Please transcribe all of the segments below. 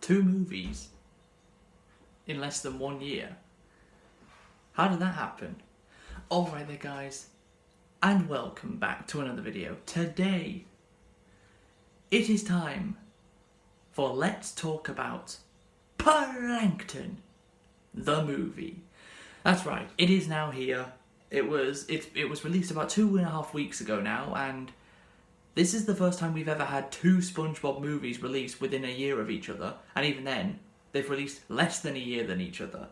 2 movies in less than 1 year. How did that happen? Alright there guys, and welcome back to another video. Today, it is time for Let's Talk About Plankton, the movie. That's right, it is now here. It was released about 2.5 weeks ago now, and this is the first time we've ever had 2 SpongeBob movies released within a year of each other, and even then, they've released less than a year than each other.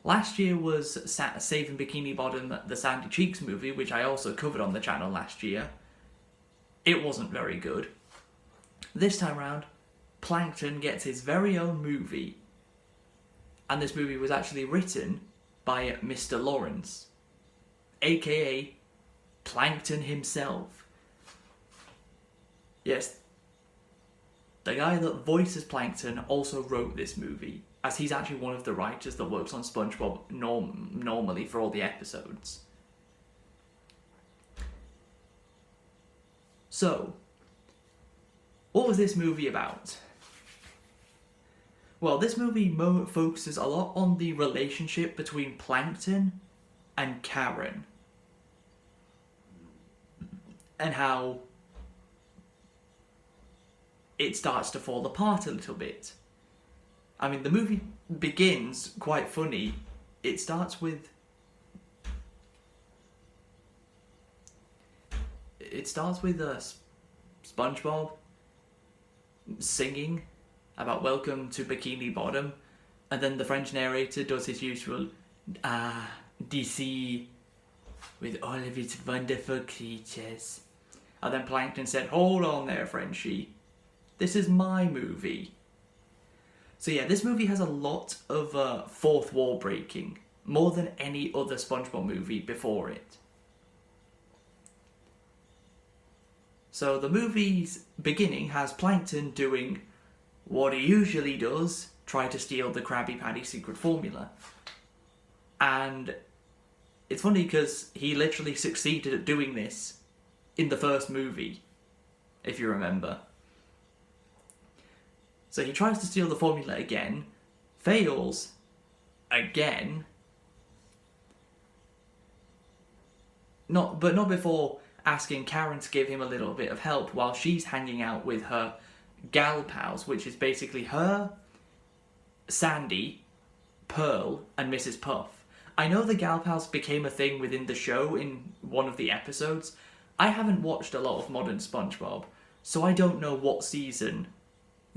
Last year was Saving Bikini Bottom, the Sandy Cheeks movie, which I also covered on the channel last year. It wasn't very good. This time round, Plankton gets his very own movie, and this movie was actually written by Mr. Lawrence, aka Plankton himself. Yes, the guy that voices Plankton also wrote this movie, as he's actually one of the writers that works on SpongeBob normally for all the episodes. So, what was this movie about? Well, this movie focuses a lot on the relationship between Plankton and Karen, and how it starts to fall apart a little bit. I mean, the movie begins quite funny. It starts with SpongeBob singing about welcome to Bikini Bottom, and then the French narrator does his usual DC with all of its wonderful creatures. And then Plankton said, hold on there, Frenchie. This is my movie. So yeah, this movie has a lot of fourth wall breaking, more than any other SpongeBob movie before it. So the movie's beginning has Plankton doing what he usually does, try to steal the Krabby Patty secret formula. And it's funny because he literally succeeded at doing this in the first movie, if you remember. So he tries to steal the formula again, fails again, not before asking Karen to give him a little bit of help while she's hanging out with her gal pals, which is basically her, Sandy, Pearl, and Mrs. Puff. I know the gal pals became a thing within the show in one of the episodes. I haven't watched a lot of modern SpongeBob, so I don't know what season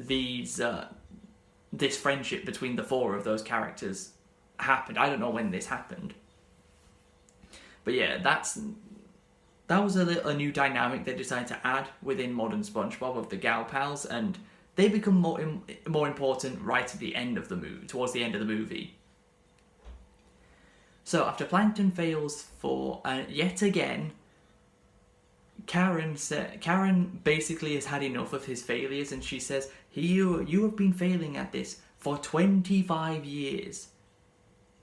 this friendship between the 4 of those characters happened. I don't know when this happened. But yeah, that was a new dynamic they decided to add within modern SpongeBob of the gal pals, and they become more important right at the end of the movie, towards the end of the movie. So after Plankton fails for yet again, Karen basically has had enough of his failures, and she says, you have been failing at this for 25 years.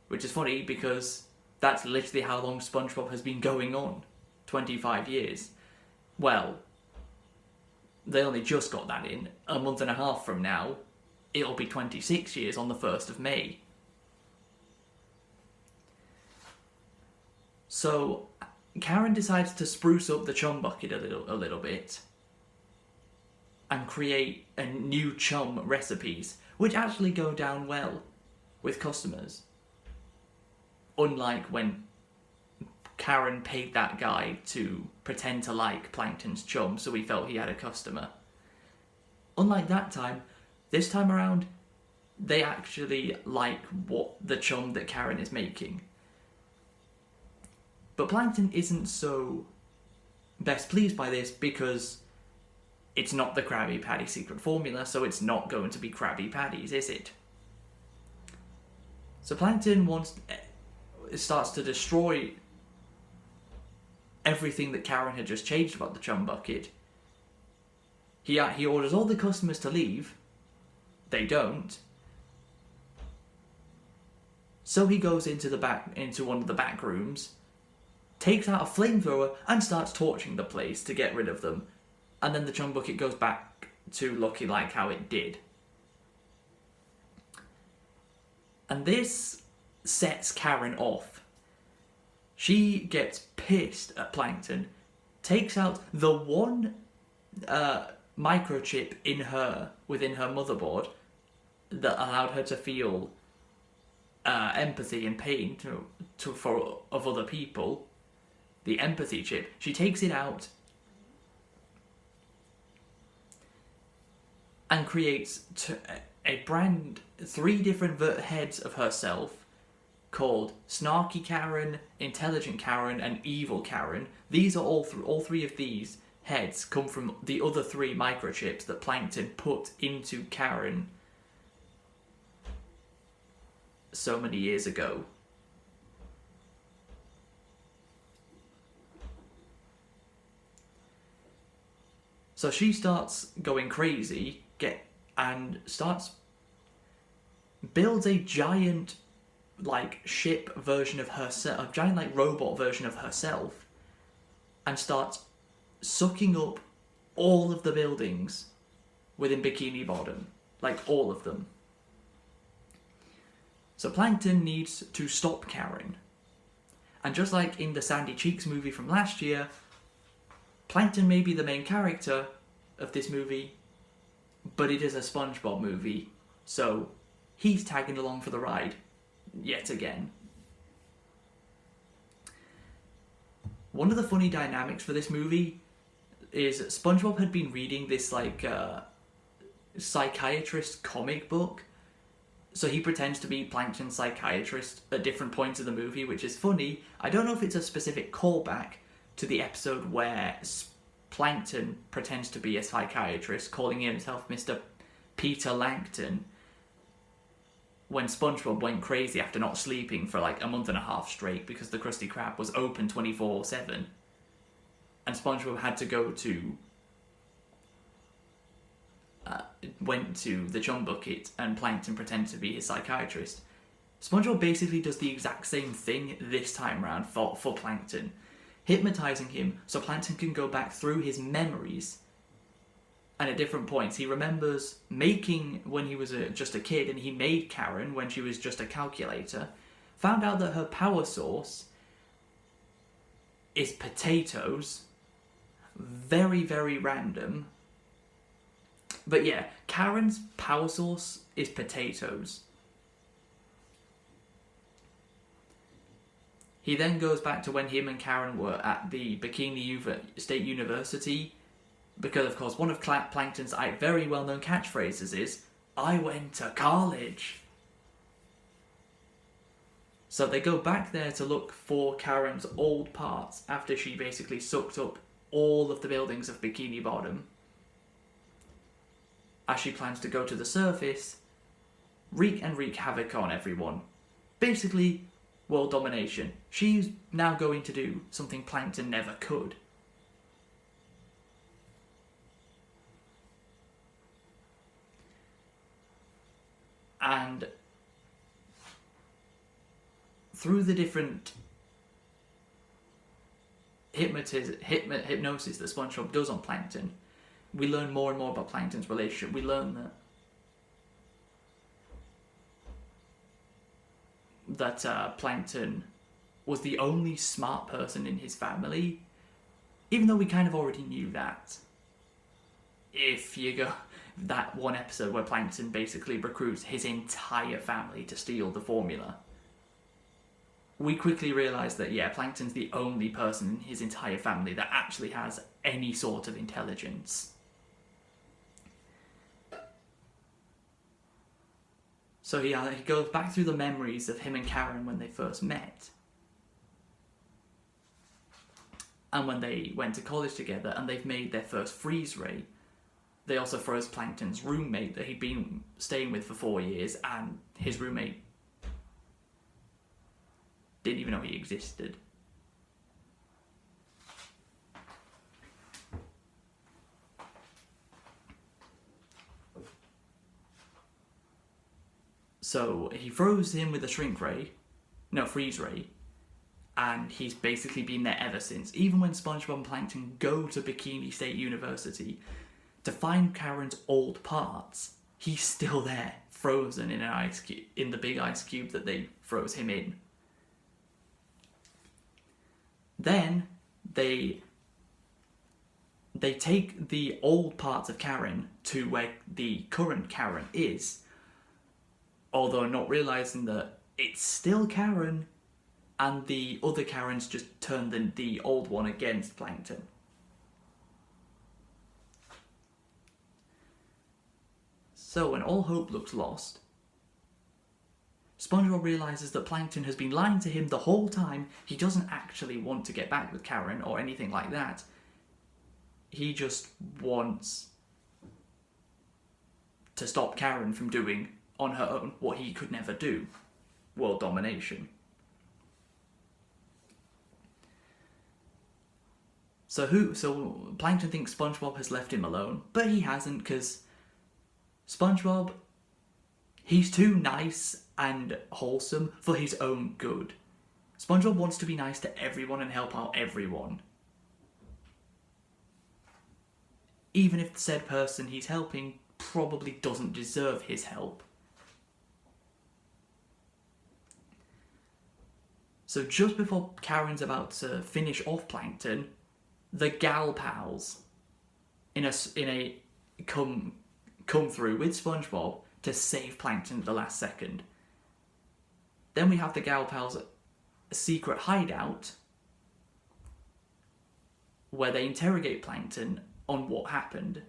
Which is funny because that's literally how long SpongeBob has been going on. 25 years. Well, they only just got that in. A month and a half from now, it'll be 26 years on the 1st of May. So Karen decides to spruce up the chum bucket a little bit and create a new chum recipes, which actually go down well with customers. Unlike when Karen paid that guy to pretend to like Plankton's chum so he felt he had a customer. Unlike that time, this time around, they actually like the chum that Karen is making. But Plankton isn't so best pleased by this because it's not the Krabby Patty secret formula, so it's not going to be Krabby Patties, is it? So Plankton starts to destroy everything that Karen had just changed about the chum bucket. He orders all the customers to leave. They don't. So he goes into one of the back rooms, takes out a flamethrower and starts torching the place to get rid of them. And then the chum bucket goes back to looking like how it did. And this sets Karen off. She gets pissed at Plankton, takes out the one microchip within her motherboard that allowed her to feel empathy and pain of other people. The empathy chip. She takes it out and creates three different heads of herself called Snarky Karen, Intelligent Karen, and Evil Karen. These are all three of these heads come from the other three microchips that Plankton put into Karen so many years ago. So she starts going crazy, builds a giant ship version of herself, a giant robot version of herself, and starts sucking up all of the buildings within Bikini Bottom, all of them. So Plankton needs to stop Karen. And just like in the Sandy Cheeks movie from last year, Plankton may be the main character of this movie, but it is a SpongeBob movie, so he's tagging along for the ride yet again. One of the funny dynamics for this movie is SpongeBob had been reading this psychiatrist comic book, so he pretends to be Plankton's psychiatrist at different points of the movie, which is funny. I don't know if it's a specific callback to the episode where Plankton pretends to be a psychiatrist, calling himself Mr. Peter Langton, when SpongeBob went crazy after not sleeping for a month and a half straight because the Krusty Krab was open 24/7. And SpongeBob had to go to went to the chum bucket, and Plankton pretended to be his psychiatrist. SpongeBob basically does the exact same thing this time round for Plankton, hypnotizing him so Plankton can go back through his memories, and at different points he remembers making when he was just a kid, and he made Karen when she was just a calculator, found out that her power source is potatoes. Very, very random. But yeah, Karen's power source is potatoes. He then goes back to when him and Karen were at the Bikini State University, because of course one of Plankton's very well-known catchphrases is, "I went to college." So they go back there to look for Karen's old parts after she basically sucked up all of the buildings of Bikini Bottom, as she plans to go to the surface, wreak havoc on everyone. Basically, world domination. She's now going to do something Plankton never could. And through the different hypnosis that SpongeBob does on Plankton, we learn more and more about Plankton's relationship. We learn that Plankton was the only smart person in his family, even though we kind of already knew that. If you go that one episode where Plankton basically recruits his entire family to steal the formula, we quickly realise that, yeah, Plankton's the only person in his entire family that actually has any sort of intelligence. So he goes back through the memories of him and Karen when they first met, and when they went to college together, and they've made their first freeze ray. They also froze Plankton's roommate that he'd been staying with for 4 years, and his roommate didn't even know he existed. So he froze him with a freeze ray, and he's basically been there ever since. Even when SpongeBob and Plankton go to Bikini State University to find Karen's old parts, he's still there, frozen in an ice cube, in the big ice cube that they froze him in. Then they take the old parts of Karen to where the current Karen is, although not realising that it's still Karen, and the other Karens just turned the old one against Plankton. So when all hope looks lost, SpongeBob realises that Plankton has been lying to him the whole time. He doesn't actually want to get back with Karen or anything like that. He just wants to stop Karen from doing on her own what he could never do: world domination. So Plankton thinks SpongeBob has left him alone, but he hasn't, because SpongeBob, he's too nice and wholesome for his own good. SpongeBob wants to be nice to everyone and help out everyone, even if the said person he's helping probably doesn't deserve his help. So just before Karen's about to finish off Plankton, the gal pals come through with SpongeBob to save Plankton at the last second. Then we have the gal pals' secret hideout, where they interrogate Plankton on what happened.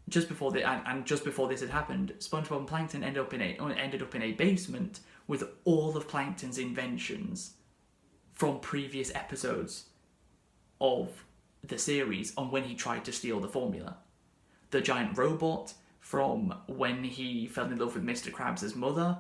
Just before this had happened, SpongeBob and Plankton ended up in a basement with all of Plankton's inventions from previous episodes of the series on when he tried to steal the formula. The giant robot from when he fell in love with Mr. Krabs' mother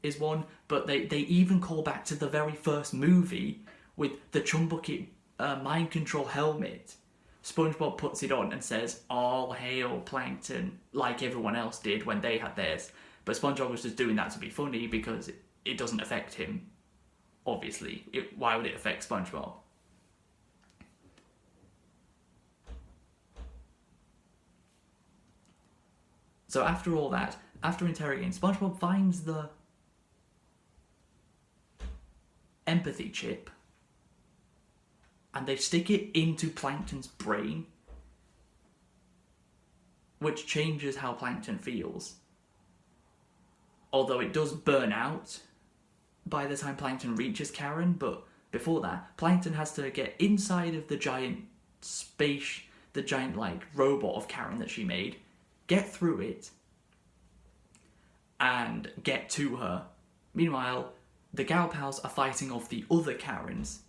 is one, but they even call back to the very first movie with the Chumbucket mind control helmet. SpongeBob puts it on and says, "All hail Plankton," like everyone else did when they had theirs. But SpongeBob was just doing that to be funny because it doesn't affect him, obviously. Why would it affect SpongeBob? So after all that, after interrogating, SpongeBob finds the empathy chip and they stick it into Plankton's brain, which changes how Plankton feels. Although it does burn out by the time Plankton reaches Karen, but before that, Plankton has to get inside of the giant robot of Karen that she made, get through it, and get to her. Meanwhile, the gal pals are fighting off the other Karens.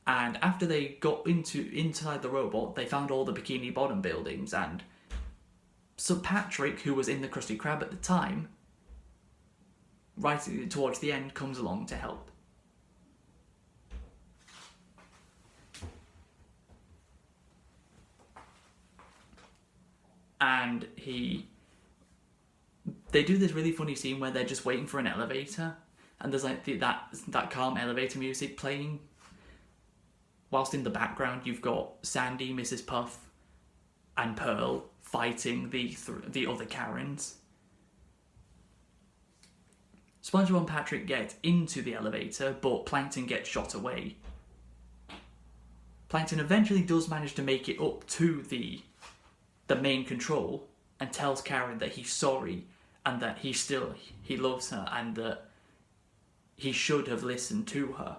And after they got inside the robot, they found all the Bikini Bottom buildings, and so Patrick, who was in the Krusty Krab at the time, right towards the end, comes along to help. And they do this really funny scene where they're just waiting for an elevator, and there's like that calm elevator music playing, whilst in the background you've got Sandy, Mrs. Puff, and Pearl fighting the other Karens. SpongeBob and Patrick get into the elevator, but Plankton gets shot away. Plankton eventually does manage to make it up to the main control and tells Karen that he's sorry and that he loves her and that he should have listened to her.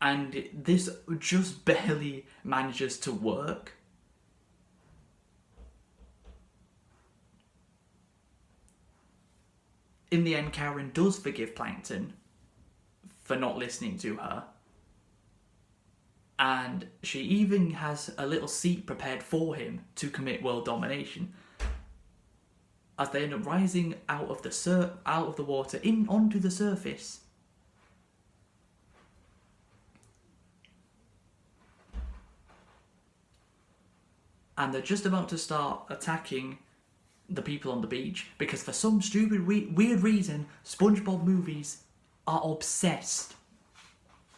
And this just barely manages to work. In the end, Karen does forgive Plankton for not listening to her. And she even has a little seat prepared for him to commit world domination. As they end up rising out of the water onto the surface. And they're just about to start attacking the people on the beach, because for some stupid, weird reason, SpongeBob movies are obsessed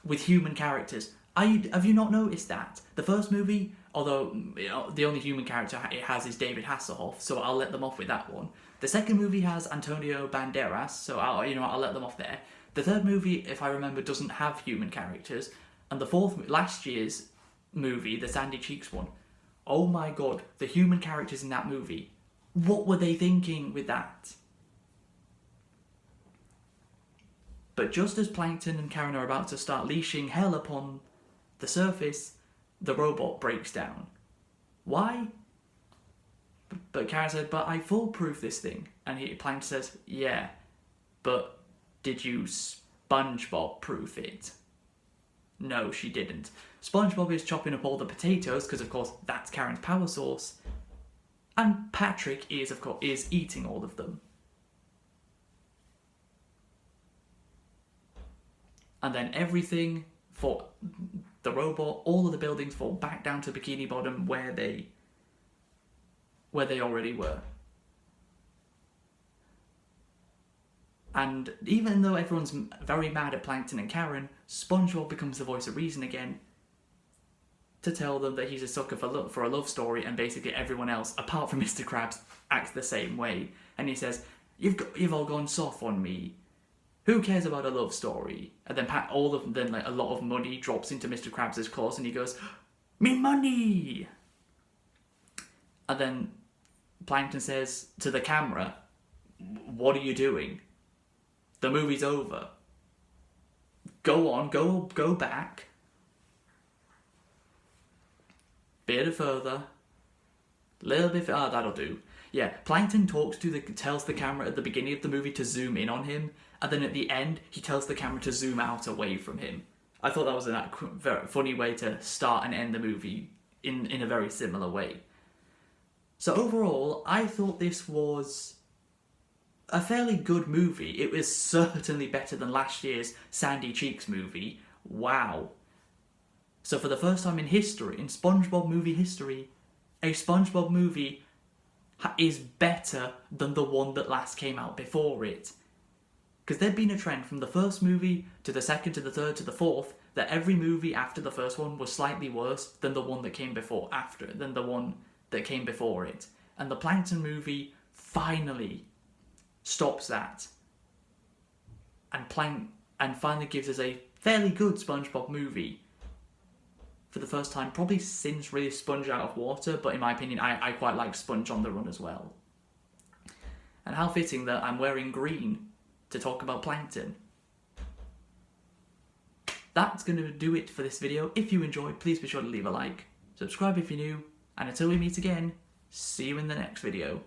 with human characters. Have you not noticed that? The first movie, although the only human character it has is David Hasselhoff, so I'll let them off with that one. The second movie has Antonio Banderas, so I'll let them off there. The third movie, if I remember, doesn't have human characters, and the fourth, last year's movie, the Sandy Cheeks one, oh my god, the human characters in that movie, what were they thinking with that? But just as Plankton and Karen are about to start leashing hell upon the surface, the robot breaks down. Why? But Karen said, but I foolproof this thing. And Plankton says, yeah, but did you SpongeBob proof it? No, she didn't. SpongeBob is chopping up all the potatoes, because of course that's Karen's power source. And Patrick is eating all of them. And then everything for the robot, all of the buildings fall back down to Bikini Bottom where they already were. And even though everyone's very mad at Plankton and Karen, SpongeBob becomes the voice of reason again to tell them that he's a sucker for a love story, and basically everyone else, apart from Mr. Krabs, acts the same way. And he says, "You've all gone soft on me. Who cares about a love story?" And then a lot of money drops into Mr. Krabs' claws, and he goes, "Me money!" And then Plankton says to the camera, "What are you doing? The movie's over. Go on, go back. Bit further. Little bit further. That'll do." Yeah, Plankton tells the camera at the beginning of the movie to zoom in on him, and then at the end, he tells the camera to zoom out away from him. I thought that was a very funny way to start and end the movie in a very similar way. So overall, I thought this was a fairly good movie. It was certainly better than last year's Sandy Cheeks movie. Wow. So for the first time in history, in SpongeBob movie history, a SpongeBob movie is better than the one that last came out before it. Because there'd been a trend from the first movie to the second to the third to the fourth that every movie after the first one was slightly worse than the one that came before it. And the Plankton movie finally stops that and finally gives us a fairly good SpongeBob movie for the first time, probably since really Sponge Out of Water, but in my opinion, I quite like Sponge on the Run as well. And how fitting that I'm wearing green to talk about Plankton. That's going to do it for this video. If you enjoyed, please be sure to leave a like, subscribe if you're new, and until we meet again, see you in the next video.